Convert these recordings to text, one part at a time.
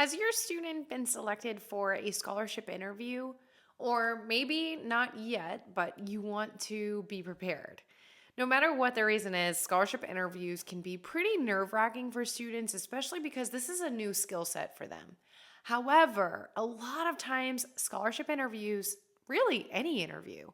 Has your student been selected for a scholarship interview? Or maybe not yet, but you want to be prepared? No matter what the reason is, scholarship interviews can be pretty nerve wracking for students, especially because this is a new skill set for them. However, a lot of times, scholarship interviews, really any interview,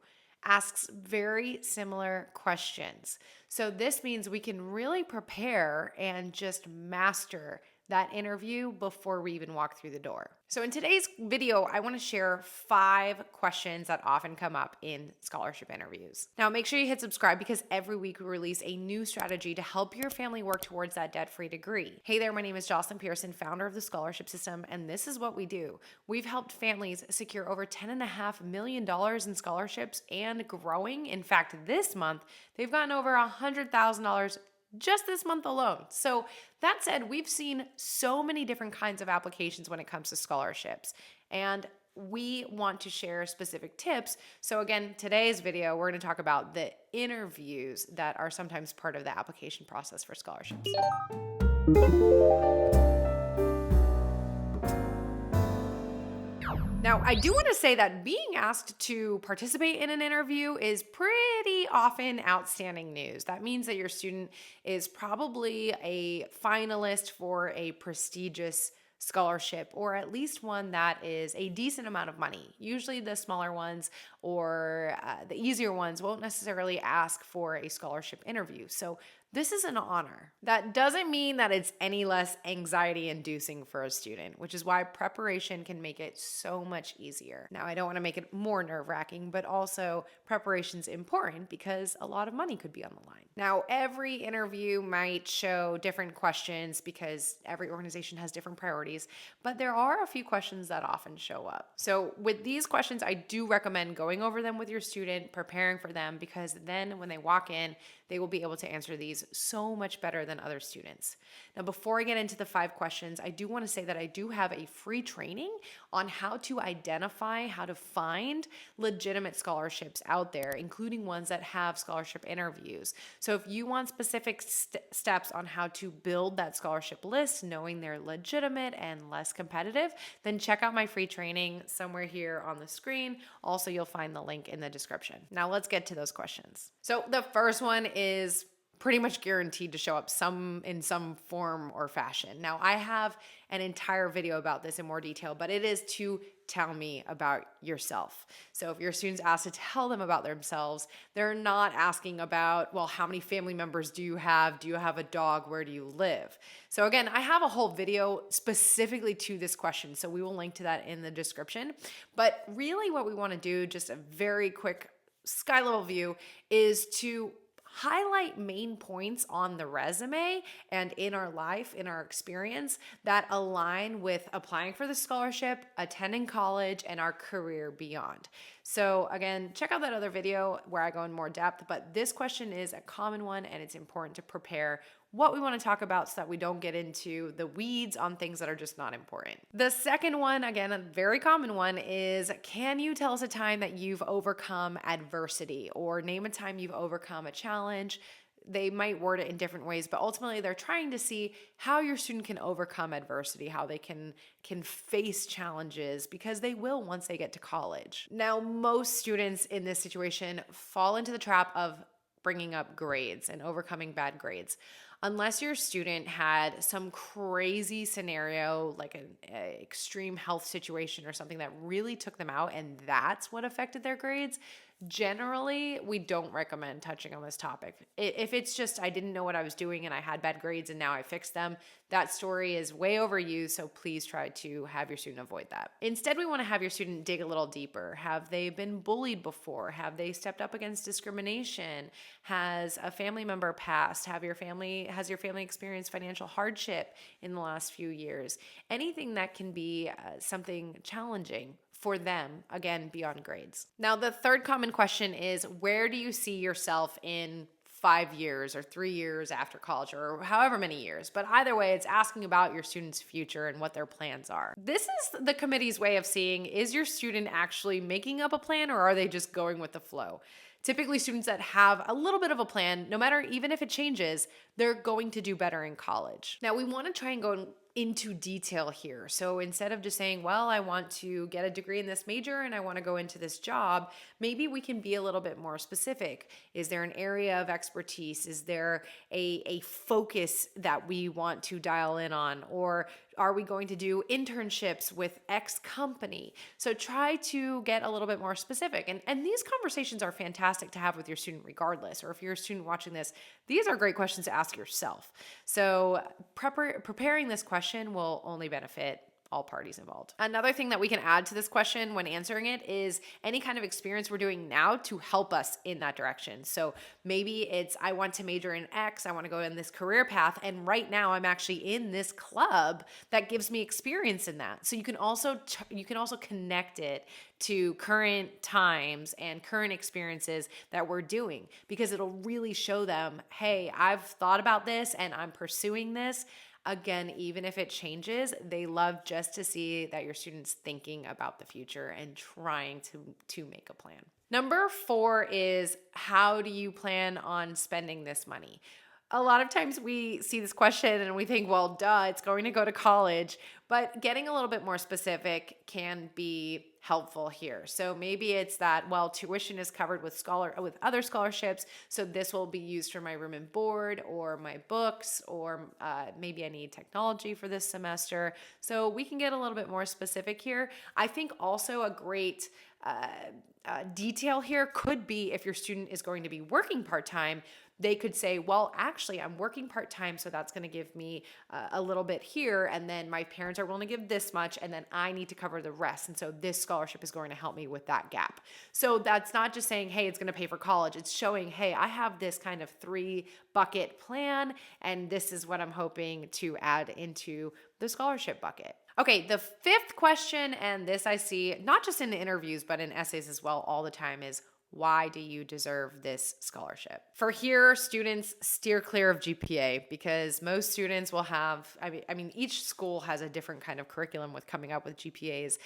asks very similar questions. So, this means we can really prepare and just master that interview before we even walk through the door. So in today's video, I want to share 5 questions that often come up in scholarship interviews. Now, make sure you hit subscribe because every week we release a new strategy to help your family work towards that debt-free degree. Hey there, my name is Jocelyn Pearson, founder of the Scholarship System, and this is what we do. We've helped families secure over $10.5 million in scholarships and growing. In fact, this month, they've gotten over $100,000 just this month alone. So that said, we've seen so many different kinds of applications when it comes to scholarships, and we want to share specific tips. So again, today's video, we're going to talk about the interviews that are sometimes part of the application process for scholarships. Now, I do want to say that being asked to participate in an interview is pretty often outstanding news. That means that your student is probably a finalist for a prestigious scholarship, or at least one that is a decent amount of money. Usually the smaller ones or the easier ones won't necessarily ask for a scholarship interview. So this is an honor. That doesn't mean that it's any less anxiety inducing for a student, which is why preparation can make it so much easier. Now, I don't want to make it more nerve-wracking, but also preparation's important because a lot of money could be on the line. Now, every interview might show different questions because every organization has different priorities, but there are a few questions that often show up. So with these questions, I do recommend going over them with your student, preparing for them, because then when they walk in, they will be able to answer these so much better than other students. Now, before I get into the 5 questions, I do want to say that I do have a free training on how to identify, how to find legitimate scholarships out there, including ones that have scholarship interviews. So if you want specific steps on how to build that scholarship list, knowing they're legitimate and less competitive, then check out my free training somewhere here on the screen. Also, you'll find the link in the description. Now let's get to those questions. So the first one is pretty much guaranteed to show up in some form or fashion. Now, I have an entire video about this in more detail, but it is to tell me about yourself. So if your students ask to tell them about themselves, they're not asking about, well, how many family members do you have? Do you have a dog? Where do you live? So again, I have a whole video specifically to this question, so we will link to that in the description. But really what we want to do, just a very quick sky level view, is to highlight main points on the resume and in our life, in our experience, that align with applying for the scholarship, attending college, and our career beyond. So again, check out that other video where I go in more depth, but this question is a common one and it's important to prepare what we want to talk about so that we don't get into the weeds on things that are just not important. The second one, again, a very common one, is can you tell us a time that you've overcome adversity, or name a time you've overcome a challenge? They might word it in different ways, but ultimately they're trying to see how your student can overcome adversity, how they can face challenges, because they will once they get to college. Now, most students in this situation fall into the trap of bringing up grades and overcoming bad grades. Unless your student had some crazy scenario, like an extreme health situation or something that really took them out and that's what affected their grades, generally, we don't recommend touching on this topic. If it's just, I didn't know what I was doing and I had bad grades and now I fixed them, that story is way overused, so please try to have your student avoid that. Instead, we want to have your student dig a little deeper. Have they been bullied before? Have they stepped up against discrimination? Has a family member passed? Has your family experienced financial hardship in the last few years? Anything that can be something challenging for them, again, beyond grades. Now, the third common question is, where do you see yourself in 5 years or 3 years after college, or however many years? But either way, it's asking about your student's future and what their plans are. This is the committee's way of seeing, is your student actually making up a plan, or are they just going with the flow? Typically, students that have a little bit of a plan, no matter even if it changes, they're going to do better in college. Now, we want to try and go into detail here. So instead of just saying, well, I want to get a degree in this major and I want to go into this job, maybe we can be a little bit more specific. Is there an area of expertise? Is there a focus that we want to dial in on? Or are we going to do internships with X company? So try to get a little bit more specific. And these conversations are fantastic to have with your student regardless. Or if you're a student watching this, these are great questions to ask yourself. So preparing this question will only benefit all parties involved. Another thing that we can add to this question when answering it is any kind of experience we're doing now to help us in that direction. So maybe it's, I want to major in X, I want to go in this career path, and right now I'm actually in this club that gives me experience in that. So you can also connect it to current times and current experiences that we're doing, because it'll really show them, hey, I've thought about this and I'm pursuing this. Again, even if it changes, they love just to see that your student's thinking about the future and trying to make a plan. Number 4 is, how do you plan on spending this money? A lot of times we see this question and we think, well, duh, it's going to go to college, but getting a little bit more specific can be helpful here. So maybe it's that, well, tuition is covered with other scholarships, so this will be used for my room and board or my books, or maybe I need technology for this semester. So we can get a little bit more specific here. I think also a great detail here could be, if your student is going to be working part-time, they could say, well, actually, I'm working part-time, so that's going to give me a little bit here, and then my parents are willing to give this much, and then I need to cover the rest, and so this scholarship is going to help me with that gap. So that's not just saying, hey, it's going to pay for college. It's showing, hey, I have this kind of 3-bucket plan, and this is what I'm hoping to add into the scholarship bucket. Okay, the 5th question, and this I see not just in the interviews, but in essays as well all the time, is, why do you deserve this scholarship? For here, students steer clear of GPA, because most students will have, I mean, each school has a different kind of curriculum with coming up with GPAs,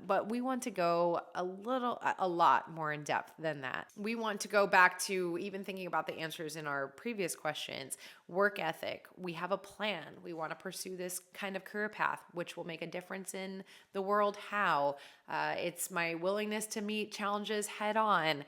but we want to go a lot more in depth than that. We want to go back to even thinking about the answers in our previous questions. Work ethic, we have a plan. We want to pursue this kind of career path, which will make a difference in the world. How? It's my willingness to meet challenges head on.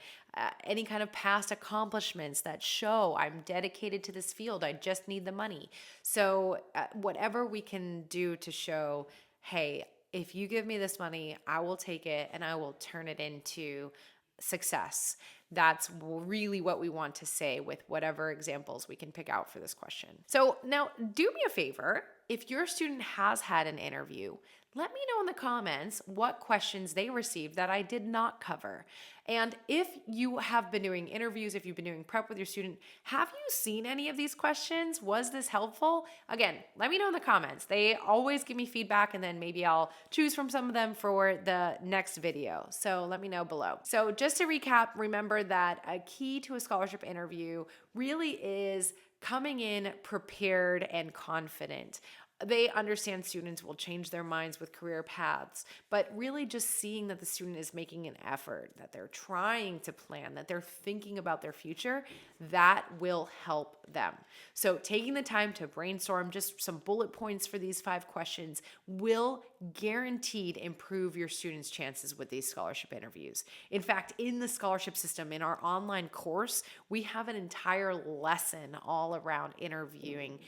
Any kind of past accomplishments that show I'm dedicated to this field. I just need the money. So whatever we can do to show, hey, if you give me this money, I will take it and I will turn it into success. That's really what we want to say with whatever examples we can pick out for this question. So now do me a favor. If your student has had an interview, let me know in the comments what questions they received that I did not cover. And if you have been doing interviews, if you've been doing prep with your student, have you seen any of these questions? Was this helpful? Again, let me know in the comments. They always give me feedback, and then maybe I'll choose from some of them for the next video. So let me know below. So just to recap, remember that a key to a scholarship interview really is coming in prepared and confident. They understand students will change their minds with career paths, but really just seeing that the student is making an effort, that they're trying to plan, that they're thinking about their future, that will help them. So taking the time to brainstorm just some bullet points for these 5 questions will guaranteed improve your students' chances with these scholarship interviews. In fact, in the scholarship system, in our online course, we have an entire lesson all around interviewing,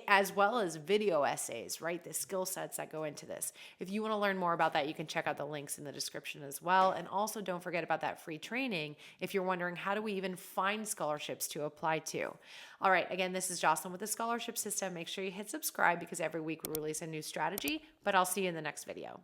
as well as video essays, right? The skill sets that go into this. If you want to learn more about that, you can check out the links in the description as well. And also don't forget about that free training if you're wondering, how do we even find scholarships to apply to? All right, again, this is Jocelyn with the scholarship system. Make sure you hit subscribe, because every week we release a new strategy, but I'll see you in the next video.